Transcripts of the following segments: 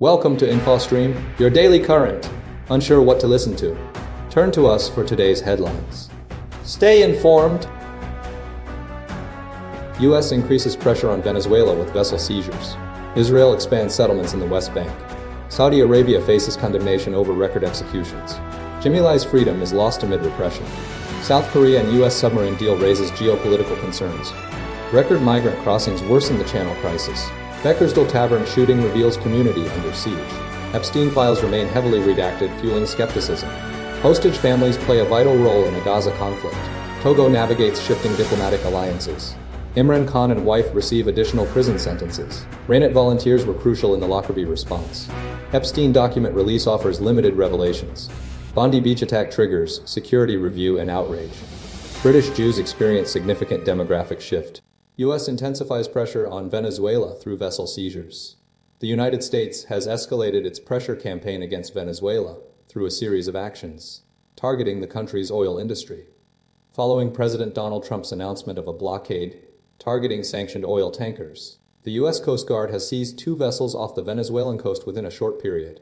Welcome to InfoStream, your daily current. Unsure what to listen to? Turn to us for today's headlines. Stay informed. U.S. increases pressure on Venezuela with vessel seizures. Israel expands settlements in the West Bank. Saudi Arabia faces condemnation over record executions. Jamilai's freedom is lost amid repression. South Korea and U.S. submarine deal raises geopolitical concerns. Record migrant crossings worsen the channel crisis. Bekkersdal Tavern shooting reveals community under siege. Epstein files remain heavily redacted, fueling skepticism. Hostage families play a vital role in a Gaza conflict. Togo navigates shifting diplomatic alliances. Imran Khan and wife receive additional prison sentences. Raynet volunteers were crucial in the Lockerbie response. Epstein document release offers limited revelations. Bondi Beach attack triggers security review and outrage. British Jews experience significant demographic shift. U.S. intensifies pressure on Venezuela through vessel seizures. The United States has escalated its pressure campaign against Venezuela through a series of actions, targeting the country's oil industry. Following President Donald Trump's announcement of a blockade targeting sanctioned oil tankers, the U.S. Coast Guard has seized 2 vessels off the Venezuelan coast within a short period.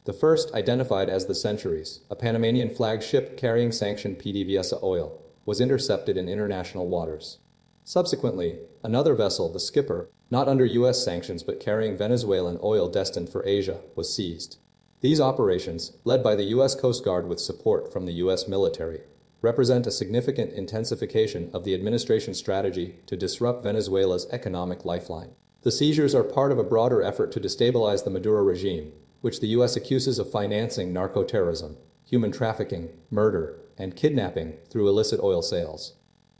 The first, identified as the Seizures, a Panamanian flag ship carrying sanctioned PDVSA oil, was intercepted in international waters. Subsequently, another vessel, the Skipper, not under U.S. sanctions but carrying Venezuelan oil destined for Asia, was seized. These operations, led by the U.S. Coast Guard with support from the U.S. military, represent a significant intensification of the administration's strategy to disrupt Venezuela's economic lifeline. The seizures are part of a broader effort to destabilize the Maduro regime, which the U.S. accuses of financing narco-terrorism, human trafficking, murder, and kidnapping through illicit oil sales.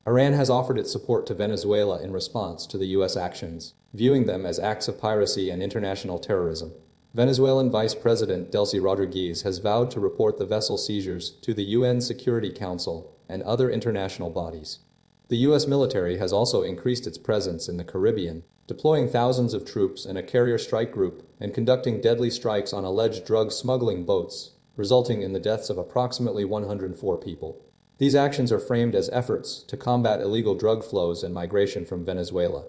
Iran has offered its support to Venezuela in response to the U.S. actions, viewing them as acts of piracy and international terrorism. Venezuelan Vice President Delcy Rodriguez has vowed to report the vessel seizures to the UN Security Council and other international bodies. The U.S. military has also increased its presence in the Caribbean, deploying thousands of troops and a carrier strike group and conducting deadly strikes on alleged drug smuggling boats, resulting in the deaths of approximately 104 people. These actions are framed as efforts to combat illegal drug flows and migration from Venezuela.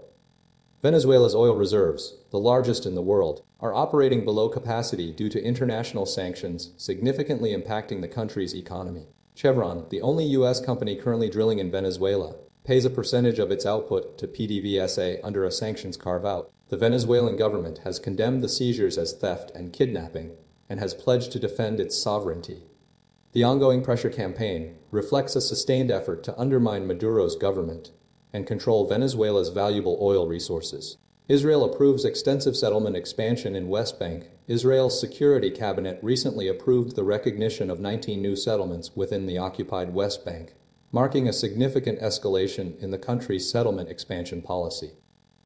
Venezuela's oil reserves, the largest in the world, are operating below capacity due to international sanctions significantly impacting the country's economy. Chevron, the only U.S. company currently drilling in Venezuela, pays a percentage of its output to PDVSA under a sanctions carve-out. The Venezuelan government has condemned the seizures as theft and kidnapping and has pledged to defend its sovereignty. The ongoing pressure campaign reflects a sustained effort to undermine Maduro's government and control Venezuela's valuable oil resources. Israel approves extensive settlement expansion in West Bank. Israel's Security Cabinet recently approved the recognition of 19 new settlements within the occupied West Bank, marking a significant escalation in the country's settlement expansion policy.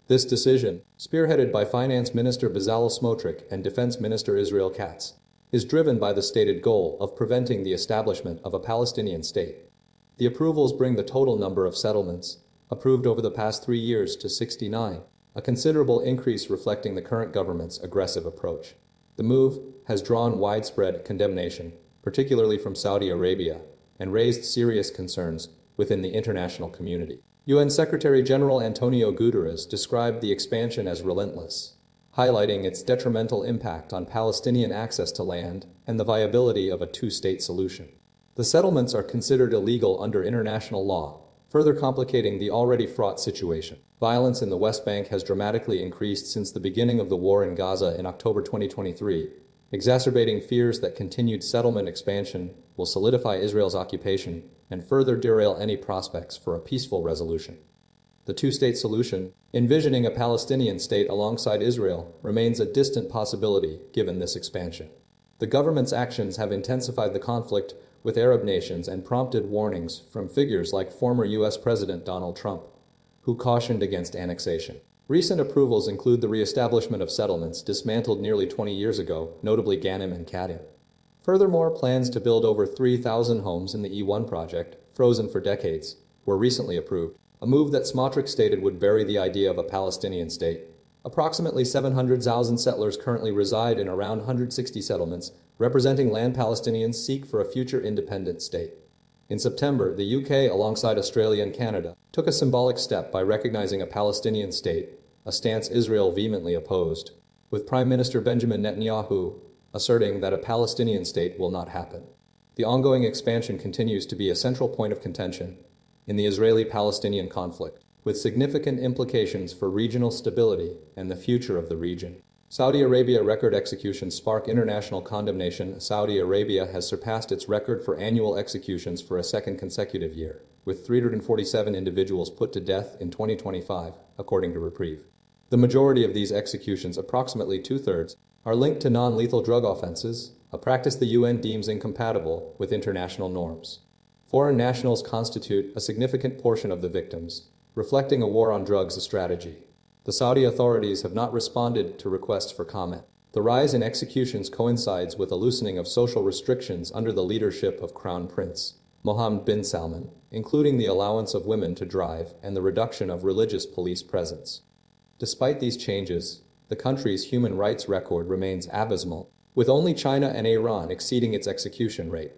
This decision, spearheaded by Finance Minister Bezalel Smotrich and Defense Minister Israel Katz, is driven by the stated goal of preventing the establishment of a Palestinian state. The approvals bring the total number of settlements approved over the past 3 years to 69, a considerable increase reflecting the current government's aggressive approach. The move has drawn widespread condemnation, particularly from Saudi Arabia, and raised serious concerns within the international community. UN Secretary General Antonio Guterres described the expansion as relentless, highlighting its detrimental impact on Palestinian access to land and the viability of a two-state solution. The settlements are considered illegal under international law, further complicating the already fraught situation. Violence in the West Bank has dramatically increased since the beginning of the war in Gaza in October 2023, exacerbating fears that continued settlement expansion will solidify Israel's occupation and further derail any prospects for a peaceful resolution. The two-state solution, envisioning a Palestinian state alongside Israel, remains a distant possibility given this expansion. The government's actions have intensified the conflict with Arab nations and prompted warnings from figures like former U.S. President Donald Trump, who cautioned against annexation. Recent approvals include the reestablishment of settlements dismantled nearly 20 years ago, notably Ghanim and Kadim. Furthermore, plans to build over 3,000 homes in the E1 project, frozen for decades, were recently approved, a move that Smotrich stated would bury the idea of a Palestinian state. Approximately 700,000 settlers currently reside in around 160 settlements, representing land Palestinians seek for a future independent state. In September, the UK, alongside Australia and Canada, took a symbolic step by recognizing a Palestinian state, a stance Israel vehemently opposed. with Prime Minister Benjamin Netanyahu asserting that a Palestinian state will not happen. The ongoing expansion continues to be a central point of contention in the Israeli-Palestinian conflict, with significant implications for regional stability and the future of the region. Saudi Arabia record executions spark international condemnation. Saudi Arabia has surpassed its record for annual executions for a second consecutive year, with 347 individuals put to death in 2025, according to Reprieve. The majority of these executions, approximately two-thirds, are linked to non-lethal drug offenses, a practice the UN deems incompatible with international norms. Foreign nationals constitute a significant portion of the victims, reflecting a war on drugs a strategy. The Saudi authorities have not responded to requests for comment. The rise in executions coincides with a loosening of social restrictions under the leadership of Crown Prince Mohammed bin Salman, including the allowance of women to drive and the reduction of religious police presence. Despite these changes, the country's human rights record remains abysmal, with only China and Iran exceeding its execution rate.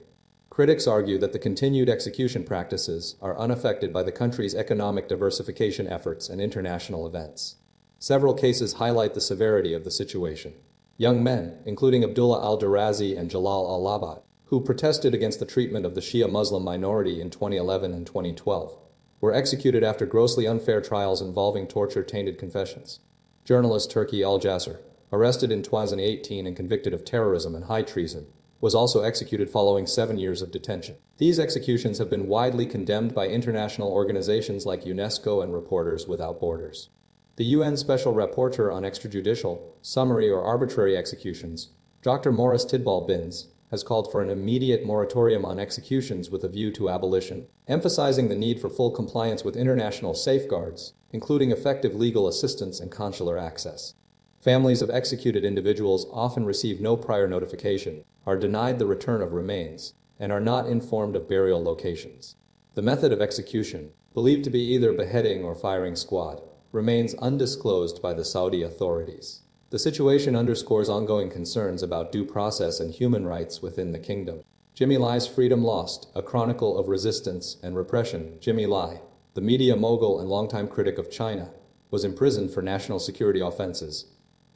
Critics argue that the continued execution practices are unaffected by the country's economic diversification efforts and international events. Several cases highlight the severity of the situation. Young men, including Abdullah al-Darazi and Jalal al-Labat, who protested against the treatment of the Shia Muslim minority in 2011 and 2012, were executed after grossly unfair trials involving torture-tainted confessions. Journalist Turki al-Jasser, arrested in 2018 and convicted of terrorism and high treason, was also executed following 7 years of detention. These executions have been widely condemned by international organizations like UNESCO and Reporters Without Borders. The UN Special Rapporteur on Extrajudicial, Summary or Arbitrary Executions, Dr. Morris Tidball Binns, has called for an immediate moratorium on executions with a view to abolition, emphasizing the need for full compliance with international safeguards, including effective legal assistance and consular access. Families of executed individuals often receive no prior notification, are denied the return of remains, and are not informed of burial locations. The method of execution, believed to be either beheading or firing squad, remains undisclosed by the Saudi authorities. The situation underscores ongoing concerns about due process and human rights within the kingdom. Jimmy Lai's Freedom Lost, a chronicle of resistance and repression. Jimmy Lai, the media mogul and longtime critic of China, was imprisoned for national security offenses,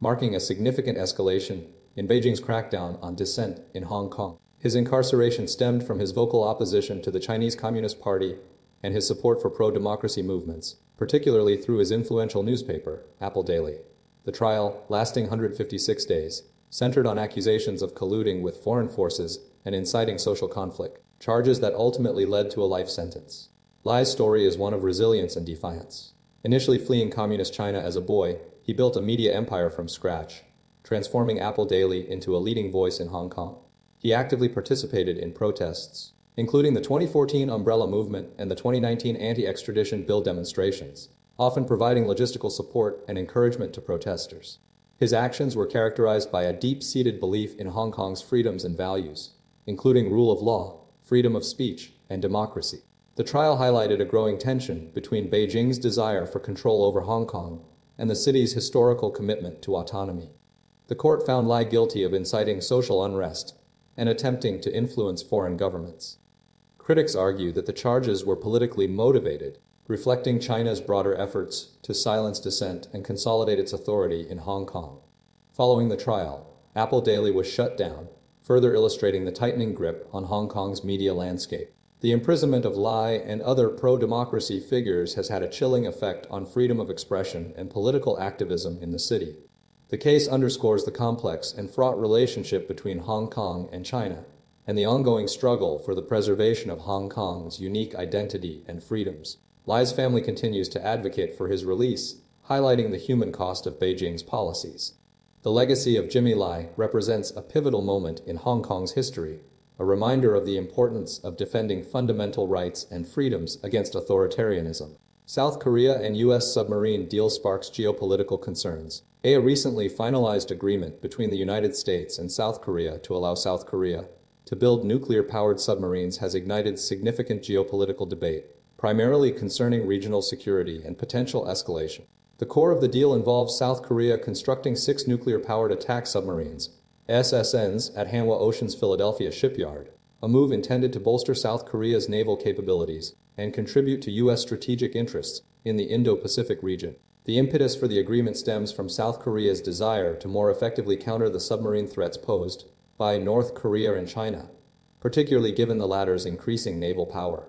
marking a significant escalation in Beijing's crackdown on dissent in Hong Kong. His incarceration stemmed from his vocal opposition to the Chinese Communist Party and his support for pro-democracy movements, particularly through his influential newspaper, Apple Daily. The trial, lasting 156 days, centered on accusations of colluding with foreign forces and inciting social conflict, charges that ultimately led to a life sentence. Lai's story is one of resilience and defiance. Initially fleeing communist China as a boy, he built a media empire from scratch, transforming Apple Daily into a leading voice in Hong Kong. He actively participated in protests, including the 2014 Umbrella Movement and the 2019 anti-extradition bill demonstrations, often providing logistical support and encouragement to protesters. His actions were characterized by a deep-seated belief in Hong Kong's freedoms and values, including rule of law, freedom of speech, and democracy. The trial highlighted a growing tension between Beijing's desire for control over Hong Kong and the city's historical commitment to autonomy. The court found Lai guilty of inciting social unrest and attempting to influence foreign governments. Critics argue that the charges were politically motivated, reflecting China's broader efforts to silence dissent and consolidate its authority in Hong Kong. Following the trial, Apple Daily was shut down, further illustrating the tightening grip on Hong Kong's media landscape. The imprisonment of Lai and other pro-democracy figures has had a chilling effect on freedom of expression and political activism in the city. The case underscores the complex and fraught relationship between Hong Kong and China, and the ongoing struggle for the preservation of Hong Kong's unique identity and freedoms. Lai's family continues to advocate for his release, highlighting the human cost of Beijing's policies. The legacy of Jimmy Lai represents a pivotal moment in Hong Kong's history, a reminder of the importance of defending fundamental rights and freedoms against authoritarianism. South Korea and U.S. submarine deal sparks geopolitical concerns. A recently finalized agreement between the United States and South Korea to allow South Korea to build nuclear-powered submarines has ignited significant geopolitical debate, primarily concerning regional security and potential escalation. The core of the deal involves South Korea constructing 6 nuclear-powered attack submarines, SSNs, at Hanwha Ocean's Philadelphia shipyard, a move intended to bolster South Korea's naval capabilities and contribute to U.S. strategic interests in the Indo-Pacific region. The impetus for the agreement stems from South Korea's desire to more effectively counter the submarine threats posed by North Korea and China, particularly given the latter's increasing naval power.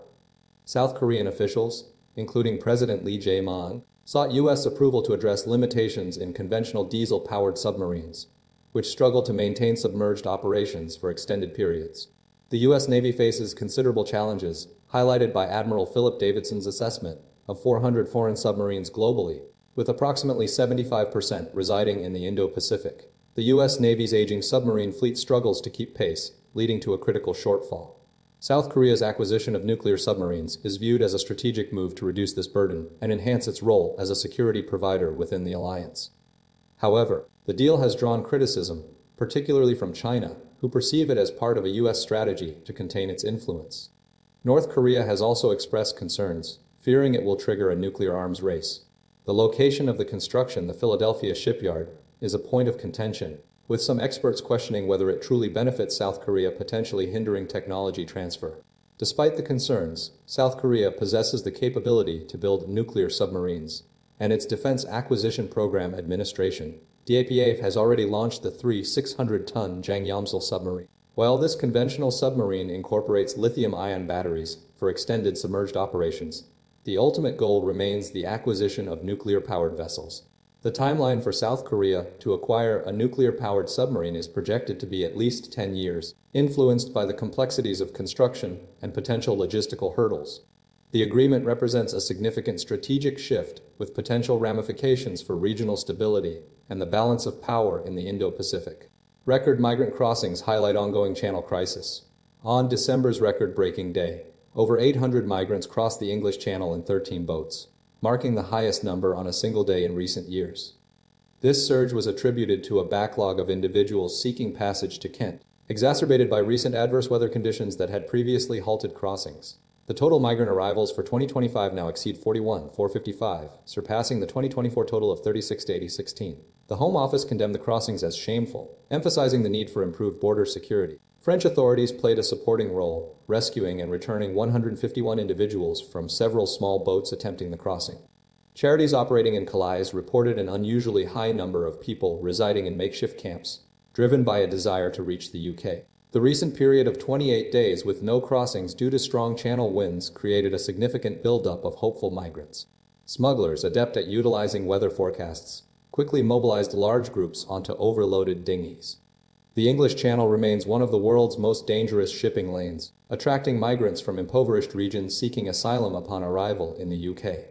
South Korean officials, including President Lee Jae-myung, sought U.S. approval to address limitations in conventional diesel-powered submarines, which struggle to maintain submerged operations for extended periods. The U.S. Navy faces considerable challenges, highlighted by Admiral Philip Davidson's assessment of 400 foreign submarines globally, with approximately 75% residing in the Indo-Pacific. The U.S. Navy's aging submarine fleet struggles to keep pace, leading to a critical shortfall. South Korea's acquisition of nuclear submarines is viewed as a strategic move to reduce this burden and enhance its role as a security provider within the alliance. However, the deal has drawn criticism, particularly from China, who perceive it as part of a U.S. strategy to contain its influence. North Korea has also expressed concerns, fearing it will trigger a nuclear arms race. The location of the construction, the Philadelphia shipyard, is a point of contention, with some experts questioning whether it truly benefits South Korea, potentially hindering technology transfer. Despite the concerns, South Korea possesses the capability to build nuclear submarines, and its Defense Acquisition Program Administration, DAPA, has already launched the 600-ton Jangyamsul submarine. While this conventional submarine incorporates lithium-ion batteries for extended submerged operations, the ultimate goal remains the acquisition of nuclear-powered vessels. The timeline for South Korea to acquire a nuclear-powered submarine is projected to be at least 10 years, influenced by the complexities of construction and potential logistical hurdles. The agreement represents a significant strategic shift with potential ramifications for regional stability and the balance of power in the Indo-Pacific. Record migrant crossings highlight ongoing channel crisis. On December's record-breaking day, over 800 migrants crossed the English Channel in 13 boats, marking the highest number on a single day in recent years. This surge was attributed to a backlog of individuals seeking passage to Kent, exacerbated by recent adverse weather conditions that had previously halted crossings. The total migrant arrivals for 2025 now exceed 41,455, surpassing the 2024 total of 36,816. The Home Office condemned the crossings as shameful, emphasizing the need for improved border security. French authorities played a supporting role, rescuing and returning 151 individuals from several small boats attempting the crossing. Charities operating in Calais reported an unusually high number of people residing in makeshift camps, driven by a desire to reach the UK. The recent period of 28 days with no crossings due to strong channel winds created a significant buildup of hopeful migrants. Smugglers, adept at utilizing weather forecasts, quickly mobilized large groups onto overloaded dinghies. The English Channel remains one of the world's most dangerous shipping lanes, attracting migrants from impoverished regions seeking asylum upon arrival in the UK.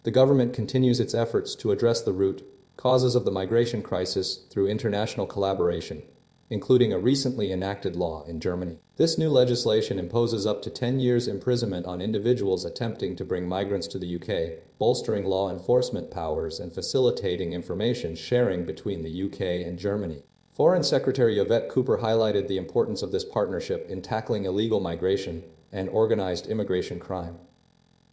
The government continues its efforts to address the root causes of the migration crisis through international collaboration, including a recently enacted law in Germany. This new legislation imposes up to 10 years imprisonment on individuals attempting to bring migrants to the UK, bolstering law enforcement powers and facilitating information sharing between the UK and Germany. Foreign Secretary Yvette Cooper highlighted the importance of this partnership in tackling illegal migration and organized immigration crime.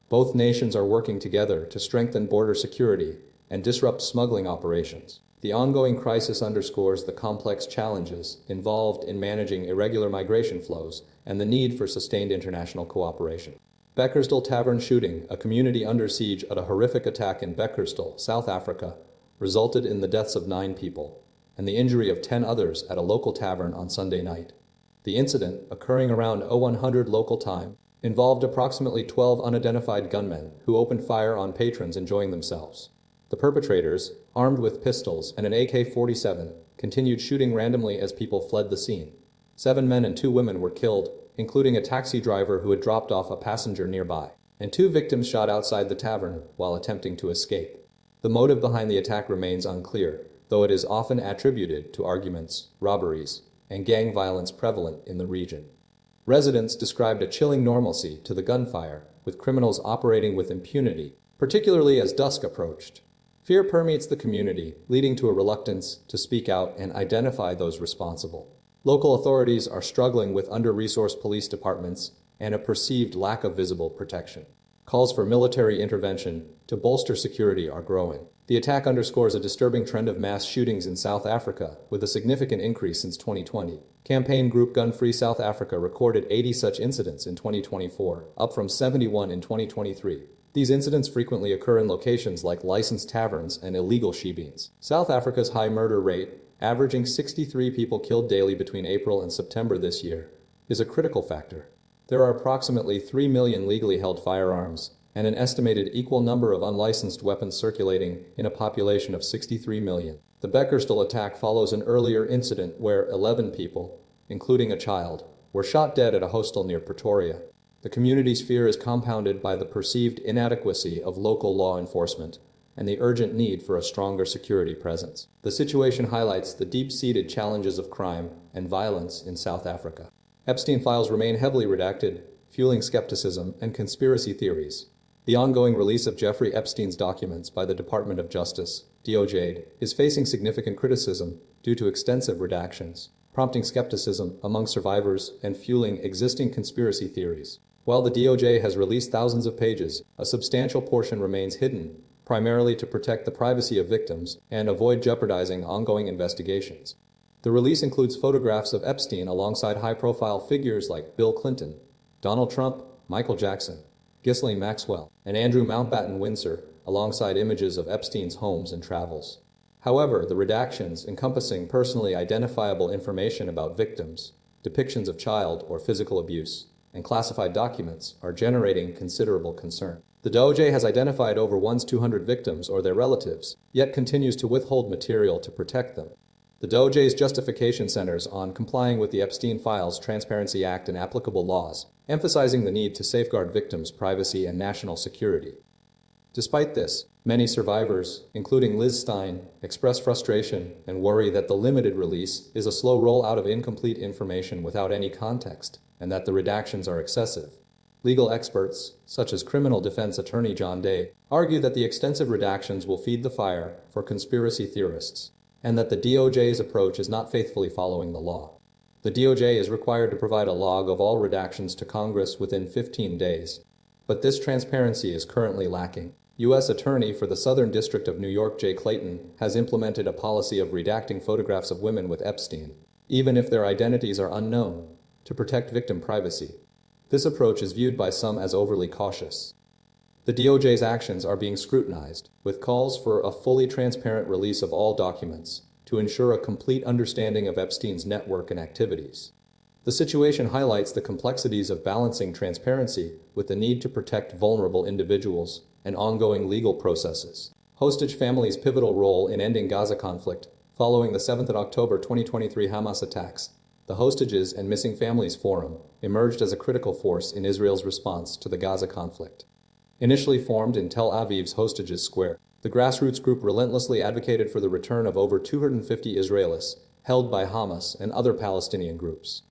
Both nations are working together to strengthen border security and disrupt smuggling operations. The ongoing crisis underscores the complex challenges involved in managing irregular migration flows and the need for sustained international cooperation. Bekkersdal Tavern shooting, a community under siege at a horrific attack in Bekkersdal, South Africa, resulted in the deaths of 9 people and the injury of 10 others at a local tavern on Sunday night. The incident, occurring around 0100 local time, involved approximately 12 unidentified gunmen who opened fire on patrons enjoying themselves. The perpetrators, armed with pistols and an AK-47, continued shooting randomly as people fled the scene. 7 men and 2 women were killed, including a taxi driver who had dropped off a passenger nearby, and 2 victims shot outside the tavern while attempting to escape. The motive behind the attack remains unclear, though it is often attributed to arguments, robberies, and gang violence prevalent in the region. Residents described a chilling normalcy to the gunfire, with criminals operating with impunity, particularly as dusk approached. Fear permeates the community, leading to a reluctance to speak out and identify those responsible. Local authorities are struggling with under-resourced police departments and a perceived lack of visible protection. Calls for military intervention to bolster security are growing. The attack underscores a disturbing trend of mass shootings in South Africa, with a significant increase since 2020. Campaign group Gun Free South Africa recorded 80 such incidents in 2024, up from 71 in 2023. These incidents frequently occur in locations like licensed taverns and illegal shebeens. South Africa's high murder rate, averaging 63 people killed daily between April and September this year, is a critical factor. There are approximately 3 million legally held firearms and an estimated equal number of unlicensed weapons circulating in a population of 63 million. The Bekkersdal attack follows an earlier incident where 11 people, including a child, were shot dead at a hostel near Pretoria. The community's fear is compounded by the perceived inadequacy of local law enforcement and the urgent need for a stronger security presence. The situation highlights the deep-seated challenges of crime and violence in South Africa. Epstein files remain heavily redacted, fueling skepticism and conspiracy theories. The ongoing release of Jeffrey Epstein's documents by the Department of Justice, DOJ, is facing significant criticism due to extensive redactions, prompting skepticism among survivors and fueling existing conspiracy theories. While the DOJ has released thousands of pages, a substantial portion remains hidden, primarily to protect the privacy of victims and avoid jeopardizing ongoing investigations. The release includes photographs of Epstein alongside high-profile figures like Bill Clinton, Donald Trump, Michael Jackson, Ghislaine Maxwell, and Andrew Mountbatten Windsor, alongside images of Epstein's homes and travels. However, the redactions encompassing personally identifiable information about victims, depictions of child or physical abuse, and classified documents are generating considerable concern. The DOJ has identified over 200 victims or their relatives, yet continues to withhold material to protect them. The DOJ's justification centers on complying with the Epstein Files Transparency Act and applicable laws, emphasizing the need to safeguard victims' privacy and national security. Despite this, many survivors, including Liz Stein, express frustration and worry that the limited release is a slow rollout of incomplete information without any context, and that the redactions are excessive. Legal experts, such as criminal defense attorney John Day, argue that the extensive redactions will feed the fire for conspiracy theorists, and that the DOJ's approach is not faithfully following the law. The DOJ is required to provide a log of all redactions to Congress within 15 days. But this transparency is currently lacking. U.S. Attorney for the Southern District of New York Jay Clayton has implemented a policy of redacting photographs of women with Epstein, even if their identities are unknown, to protect victim privacy. This approach is viewed by some as overly cautious. The DOJ's actions are being scrutinized, with calls for a fully transparent release of all documents to ensure a complete understanding of Epstein's network and activities. The situation highlights the complexities of balancing transparency with the need to protect vulnerable individuals and ongoing legal processes. Hostage families' pivotal role in ending Gaza conflict. Following the 7th of October 2023 Hamas attacks, the Hostages and Missing Families Forum emerged as a critical force in Israel's response to the Gaza conflict. Initially formed in Tel Aviv's Hostages Square, the grassroots group relentlessly advocated for the return of over 250 Israelis held by Hamas and other Palestinian groups.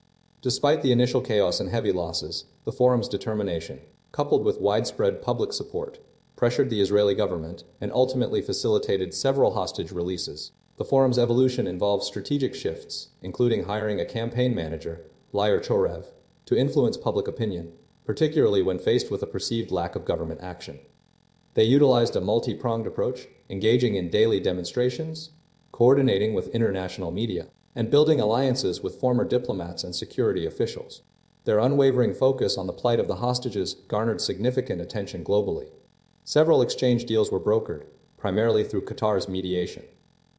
Despite the initial chaos and heavy losses, the forum's determination, coupled with widespread public support, pressured the Israeli government and ultimately facilitated several hostage releases. The forum's evolution involves strategic shifts, including hiring a campaign manager, Lior Chorev, to influence public opinion, particularly when faced with a perceived lack of government action. They utilized a multi-pronged approach, engaging in daily demonstrations, coordinating with international media, and building alliances with former diplomats and security officials. Their unwavering focus on the plight of the hostages garnered significant attention globally. Several exchange deals were brokered, primarily through Qatar's mediation.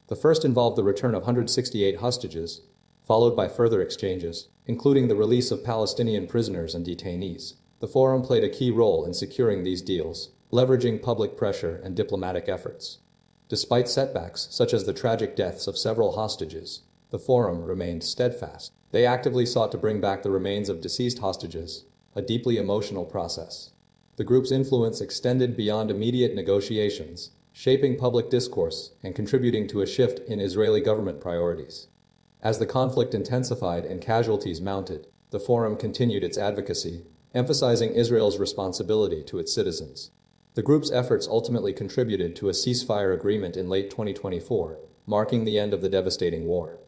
The first involved the return of 168 hostages, followed by further exchanges, including the release of Palestinian prisoners and detainees. The forum played a key role in securing these deals, leveraging public pressure and diplomatic efforts. Despite setbacks, such as the tragic deaths of several hostages, the forum remained steadfast. They actively sought to bring back the remains of deceased hostages, a deeply emotional process. The group's influence extended beyond immediate negotiations, shaping public discourse and contributing to a shift in Israeli government priorities. As the conflict intensified and casualties mounted, the forum continued its advocacy, emphasizing Israel's responsibility to its citizens. The group's efforts ultimately contributed to a ceasefire agreement in late 2024, marking the end of the devastating war.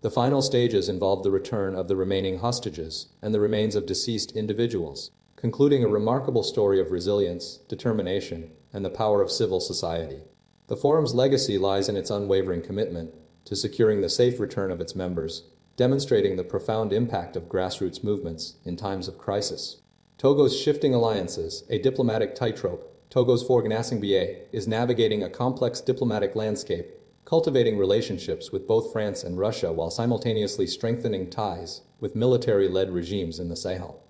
The final stages involved the return of the remaining hostages and the remains of deceased individuals, concluding a remarkable story of resilience, determination, and the power of civil society. The forum's legacy lies in its unwavering commitment to securing the safe return of its members, demonstrating the profound impact of grassroots movements in times of crisis. Togo's shifting alliances, a diplomatic tightrope Togo's Gnassingbé is navigating a complex diplomatic landscape, cultivating relationships with both France and Russia while simultaneously strengthening ties with military-led regimes in the Sahel.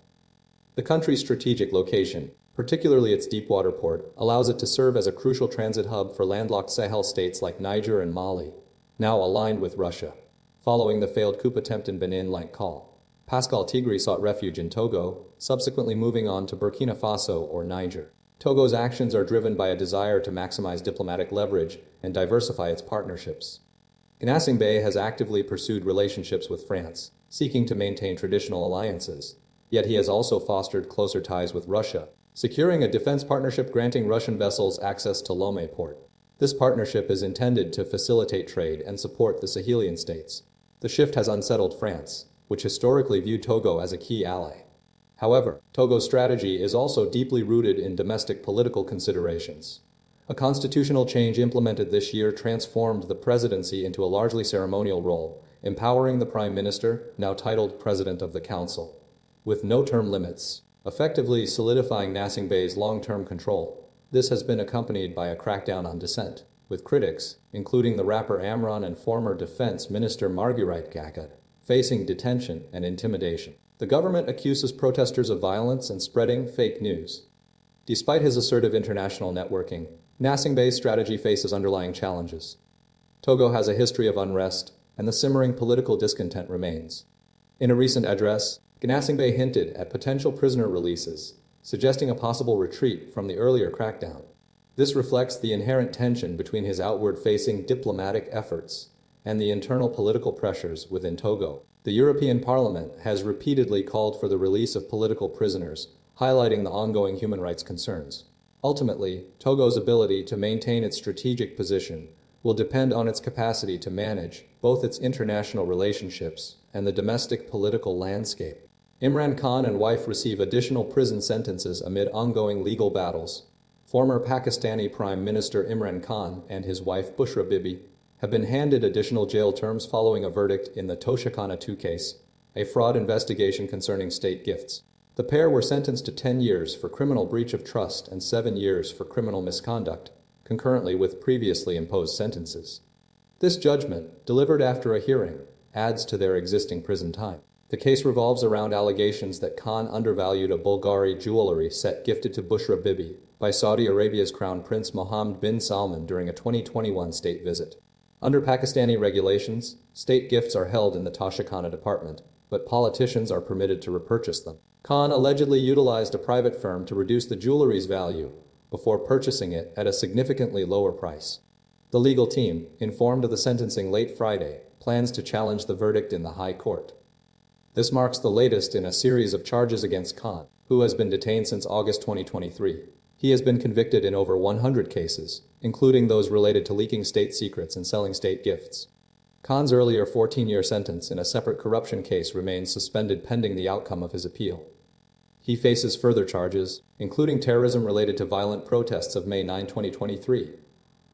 The country's strategic location, particularly its deepwater port, allows it to serve as a crucial transit hub for landlocked Sahel states like Niger and Mali, now aligned with Russia. Following the failed coup attempt in Benin-like Call, Pascal Tigre sought refuge in Togo, subsequently moving on to Burkina Faso or Niger. Togo's actions are driven by a desire to maximize diplomatic leverage and diversify its partnerships. Gnassingbé has actively pursued relationships with France, seeking to maintain traditional alliances. Yet he has also fostered closer ties with Russia, securing a defense partnership granting Russian vessels access to Lomé port. This partnership is intended to facilitate trade and support the Sahelian states. The shift has unsettled France, which historically viewed Togo as a key ally. However, Togo's strategy is also deeply rooted in domestic political considerations. A constitutional change implemented this year transformed the presidency into a largely ceremonial role, empowering the prime minister, now titled President of the Council, with no term limits, effectively solidifying Gnassingbé's long-term control. This has been accompanied by a crackdown on dissent, with critics, including the rapper Imran and former defense minister Gaza, facing detention and intimidation. The government accuses protesters of violence and spreading fake news. Despite his assertive international networking, Gnassingbé's strategy faces underlying challenges. Togo has a history of unrest, and the simmering political discontent remains. In a recent address, Gnassingbé hinted at potential prisoner releases, suggesting a possible retreat from the earlier crackdown. This reflects the inherent tension between his outward-facing diplomatic efforts and the internal political pressures within Togo. The European Parliament has repeatedly called for the release of political prisoners, highlighting the ongoing human rights concerns. Ultimately, Togo's ability to maintain its strategic position will depend on its capacity to manage both its international relationships and the domestic political landscape. Imran Khan and wife receive additional prison sentences amid ongoing legal battles. Former Pakistani Prime Minister Imran Khan and his wife Bushra Bibi have been handed additional jail terms following a verdict in the Toshakana II case, a fraud investigation concerning state gifts. The pair were sentenced to 10 years for criminal breach of trust and 7 years for criminal misconduct, concurrently with previously imposed sentences. This judgment, delivered after a hearing, adds to their existing prison time. The case revolves around allegations that Khan undervalued a Bulgari jewelry set gifted to Bushra Bibi by Saudi Arabia's Crown Prince Mohammed bin Salman during a 2021 state visit. Under Pakistani regulations, state gifts are held in the Toshakana department, but politicians are permitted to repurchase them. Khan allegedly utilized a private firm to reduce the jewelry's value before purchasing it at a significantly lower price. The legal team, informed of the sentencing late Friday, plans to challenge the verdict in the High Court. This marks the latest in a series of charges against Khan, who has been detained since August 2023. He has been convicted in over 100 cases, including those related to leaking state secrets and selling state gifts. Khan's earlier 14-year sentence in a separate corruption case remains suspended pending the outcome of his appeal. He faces further charges, including terrorism related to violent protests of May 9, 2023,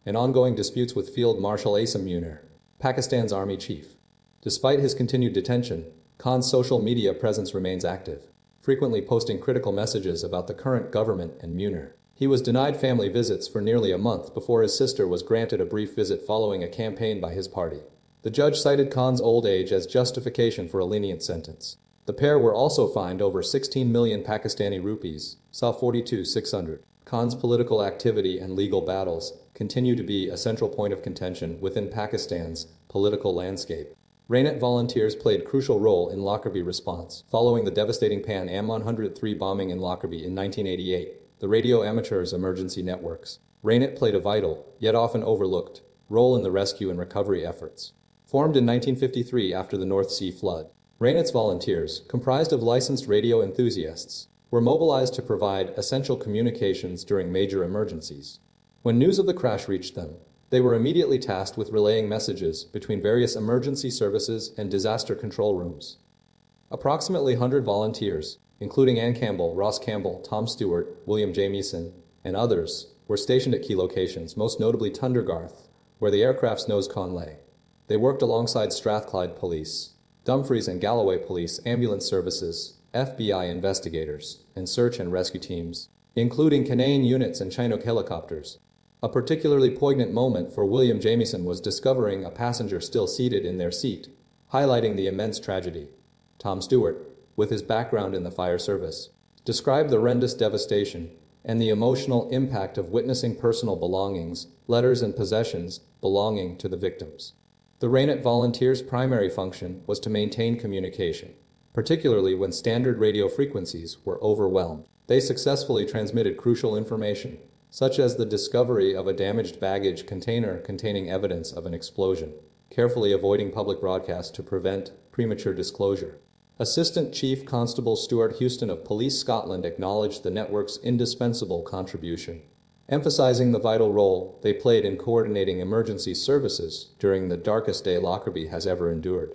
and ongoing disputes with Field Marshal Asim Munir, Pakistan's army chief. Despite his continued detention, Khan's social media presence remains active, frequently posting critical messages about the current government and Munir. He was denied family visits for nearly a month before his sister was granted a brief visit following a campaign by his party. The judge cited Khan's old age as justification for a lenient sentence. The pair were also fined over 16 million Pakistani rupees, SA 42,600. Khan's political activity and legal battles continue to be a central point of contention within Pakistan's political landscape. Raynet volunteers played a crucial role in Lockerbie response. Following the devastating Pan Am 103 bombing in Lockerbie in 1988, the radio amateurs emergency networks. Raynet played a vital, yet often overlooked, role in the rescue and recovery efforts. Formed in 1953 after the North Sea flood, Raynet's volunteers, comprised of licensed radio enthusiasts, were mobilized to provide essential communications during major emergencies. When news of the crash reached them, they were immediately tasked with relaying messages between various emergency services and disaster control rooms. Approximately 100 volunteers, including Ann Campbell, Ross Campbell, Tom Stewart, William Jamieson, and others, were stationed at key locations, most notably Tundergarth, where the aircraft's nose cone lay. They worked alongside Strathclyde Police, Dumfries and Galloway Police, ambulance services, FBI investigators, and search and rescue teams. including Canadian units and Chinook helicopters. A particularly poignant moment for William Jamieson was discovering a passenger still seated in their seat, highlighting the immense tragedy. Tom Stewart, with his background in the fire service, described the horrendous devastation and the emotional impact of witnessing personal belongings, letters and possessions belonging to the victims. The Raynet volunteers' primary function was to maintain communication, particularly when standard radio frequencies were overwhelmed. They successfully transmitted crucial information, such as the discovery of a damaged baggage container containing evidence of an explosion, carefully avoiding public broadcast to prevent premature disclosure. Assistant Chief Constable Stuart Houston of Police Scotland acknowledged the network's indispensable contribution, emphasizing the vital role they played in coordinating emergency services during the darkest day Lockerbie has ever endured.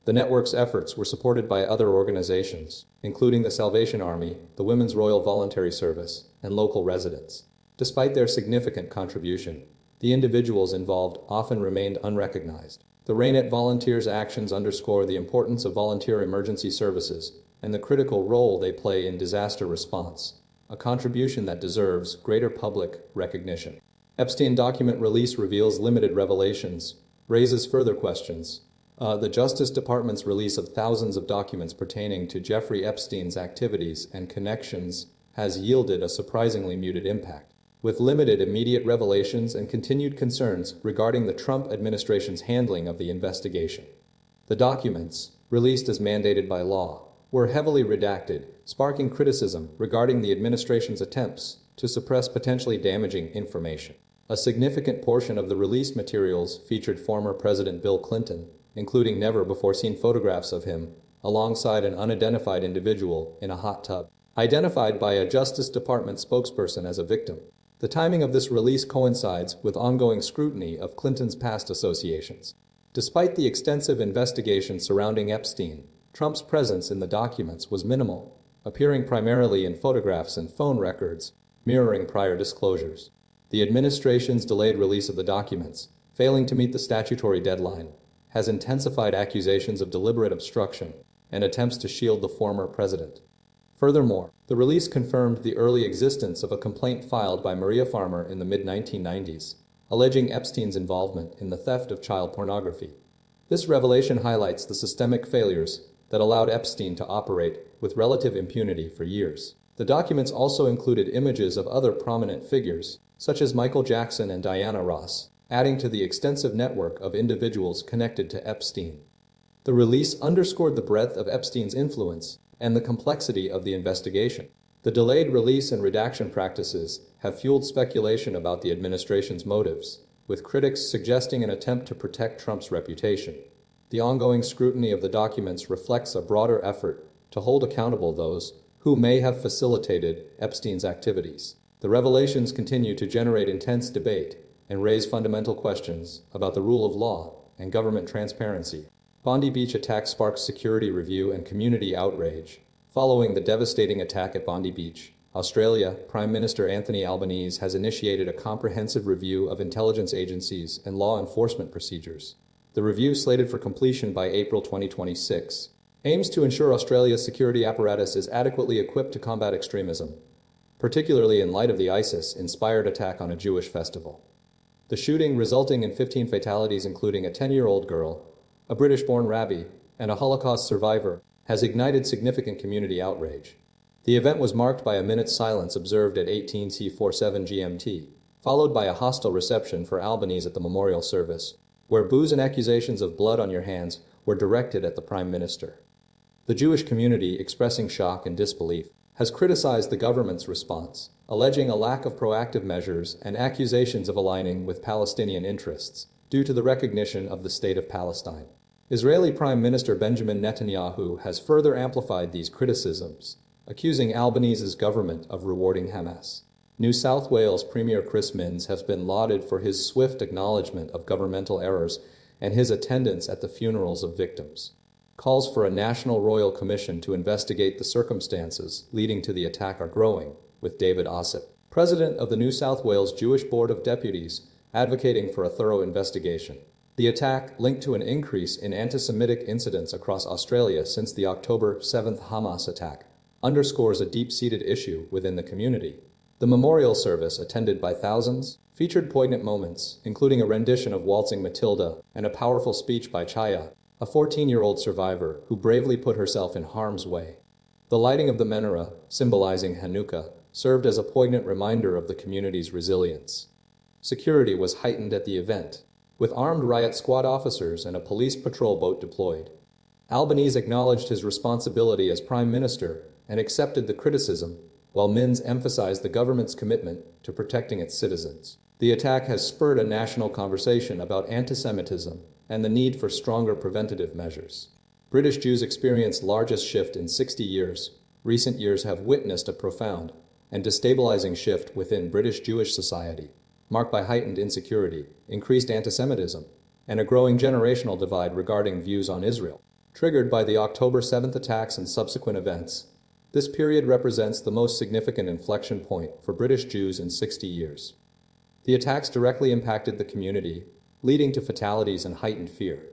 The network's efforts were supported by other organizations, including the Salvation Army, the Women's Royal Voluntary Service, and local residents. Despite their significant contribution, the individuals involved often remained unrecognized. The Raynet volunteers' actions underscore the importance of volunteer emergency services and the critical role they play in disaster response, a contribution that deserves greater public recognition. Epstein document release reveals limited revelations, raises further questions. The Justice Department's release of thousands of documents pertaining to Jeffrey Epstein's activities and connections has yielded a surprisingly muted impact, with limited immediate revelations and continued concerns regarding the Trump administration's handling of the investigation. The documents, released as mandated by law, were heavily redacted, sparking criticism regarding the administration's attempts to suppress potentially damaging information. A significant portion of the released materials featured former President Bill Clinton, including never-before-seen photographs of him alongside an unidentified individual in a hot tub, identified by a Justice Department spokesperson as a victim. The timing of this release coincides with ongoing scrutiny of Clinton's past associations. Despite the extensive investigation surrounding Epstein, Trump's presence in the documents was minimal, appearing primarily in photographs and phone records, mirroring prior disclosures. The administration's delayed release of the documents, failing to meet the statutory deadline, has intensified accusations of deliberate obstruction and attempts to shield the former president. Furthermore, the release confirmed the early existence of a complaint filed by Maria Farmer in the mid-1990s, alleging Epstein's involvement in the theft of child pornography. This revelation highlights the systemic failures that allowed Epstein to operate with relative impunity for years. The documents also included images of other prominent figures, such as Michael Jackson and Diana Ross, adding to the extensive network of individuals connected to Epstein. The release underscored the breadth of Epstein's influence and the complexity of the investigation. The delayed release and redaction practices have fueled speculation about the administration's motives, with critics suggesting an attempt to protect Trump's reputation. The ongoing scrutiny of the documents reflects a broader effort to hold accountable those who may have facilitated Epstein's activities. The revelations continue to generate intense debate and raise fundamental questions about the rule of law and government transparency. Bondi Beach attack sparks security review and community outrage. Following the devastating attack at Bondi Beach, Australia, Prime Minister Anthony Albanese has initiated a comprehensive review of intelligence agencies and law enforcement procedures. The review, slated for completion by April 2026, aims to ensure Australia's security apparatus is adequately equipped to combat extremism, particularly in light of the ISIS-inspired attack on a Jewish festival. The shooting, resulting in 15 fatalities including a 10-year-old girl, a British-born rabbi, and a Holocaust survivor, has ignited significant community outrage. The event was marked by a minute's silence observed at 18:47 GMT, followed by a hostile reception for Albanese at the memorial service, where boos and accusations of blood on your hands were directed at the Prime Minister. The Jewish community, expressing shock and disbelief, has criticized the government's response, alleging a lack of proactive measures and accusations of aligning with Palestinian interests due to the recognition of the State of Palestine. Israeli Prime Minister Benjamin Netanyahu has further amplified these criticisms, accusing Albanese's government of rewarding Hamas. New South Wales Premier Chris Minns has been lauded for his swift acknowledgement of governmental errors and his attendance at the funerals of victims. Calls for a national royal commission to investigate the circumstances leading to the attack are growing, with David Ossip, president of the New South Wales Jewish Board of Deputies, advocating for a thorough investigation. The attack, linked to an increase in anti-Semitic incidents across Australia since the October 7th Hamas attack, underscores a deep-seated issue within the community. The memorial service, attended by thousands, featured poignant moments, including a rendition of Waltzing Matilda and a powerful speech by Chaya, a 14-year-old survivor who bravely put herself in harm's way. The lighting of the menorah, symbolizing Hanukkah, served as a poignant reminder of the community's resilience. Security was heightened at the event, with armed riot squad officers and a police patrol boat deployed. Albanese acknowledged his responsibility as Prime Minister and accepted the criticism, while Minns emphasized the government's commitment to protecting its citizens. The attack has spurred a national conversation about anti-Semitism and the need for stronger preventative measures. British Jews experienced largest shift in 60 years. Recent years have witnessed a profound and destabilizing shift within British Jewish society, marked by heightened insecurity, increased anti-Semitism, and a growing generational divide regarding views on Israel. Triggered by the October 7th attacks and subsequent events, this period represents the most significant inflection point for British Jews in 60 years. The attacks directly impacted the community, leading to fatalities and heightened fear.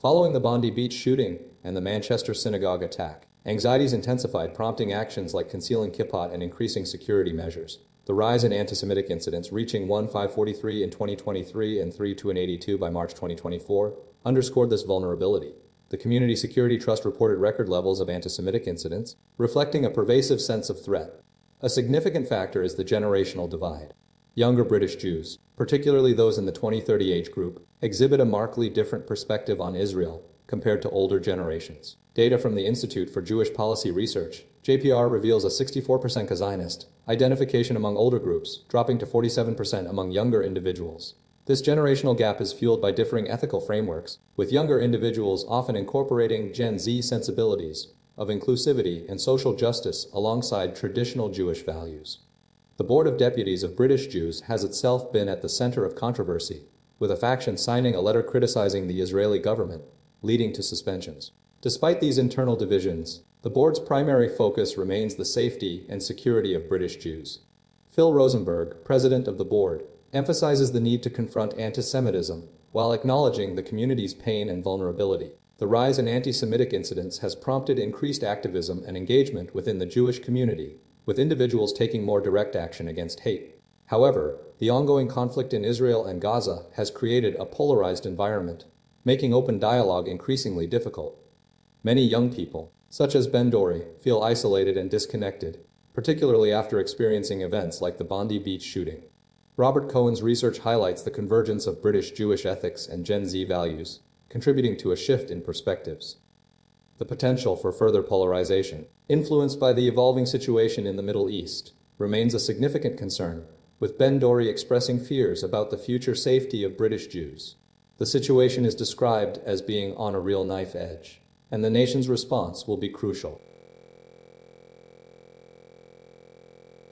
Following the Bondi Beach shooting and the Manchester synagogue attack, anxieties intensified, prompting actions like concealing kippot and increasing security measures. The rise in anti-Semitic incidents, reaching 1,543 in 2023 and 3,282 by March 2024, underscored this vulnerability. The Community Security Trust reported record levels of anti-Semitic incidents, reflecting a pervasive sense of threat. A significant factor is the generational divide. Younger British Jews, particularly those in the 20-30 age group, exhibit a markedly different perspective on Israel compared to older generations. Data from the Institute for Jewish Policy Research, JPR, reveals a 64% Zionist identification among older groups, dropping to 47% among younger individuals. This generational gap is fueled by differing ethical frameworks, with younger individuals often incorporating Gen Z sensibilities of inclusivity and social justice alongside traditional Jewish values. The Board of Deputies of British Jews has itself been at the center of controversy, with a faction signing a letter criticizing the Israeli government, leading to suspensions. Despite these internal divisions, the board's primary focus remains the safety and security of British Jews. Phil Rosenberg, president of the board, emphasizes the need to confront anti-Semitism while acknowledging the community's pain and vulnerability. The rise in anti-Semitic incidents has prompted increased activism and engagement within the Jewish community, with individuals taking more direct action against hate. However, the ongoing conflict in Israel and Gaza has created a polarized environment, making open dialogue increasingly difficult. Many young people, such as Ben Dory, feel isolated and disconnected, particularly after experiencing events like the Bondi Beach shooting. Robert Cohen's research highlights the convergence of British Jewish ethics and Gen Z values, contributing to a shift in perspectives. The potential for further polarization, influenced by the evolving situation in the Middle East, remains a significant concern, with Ben Dory expressing fears about the future safety of British Jews. The situation is described as being on a real knife edge, and the nation's response will be crucial.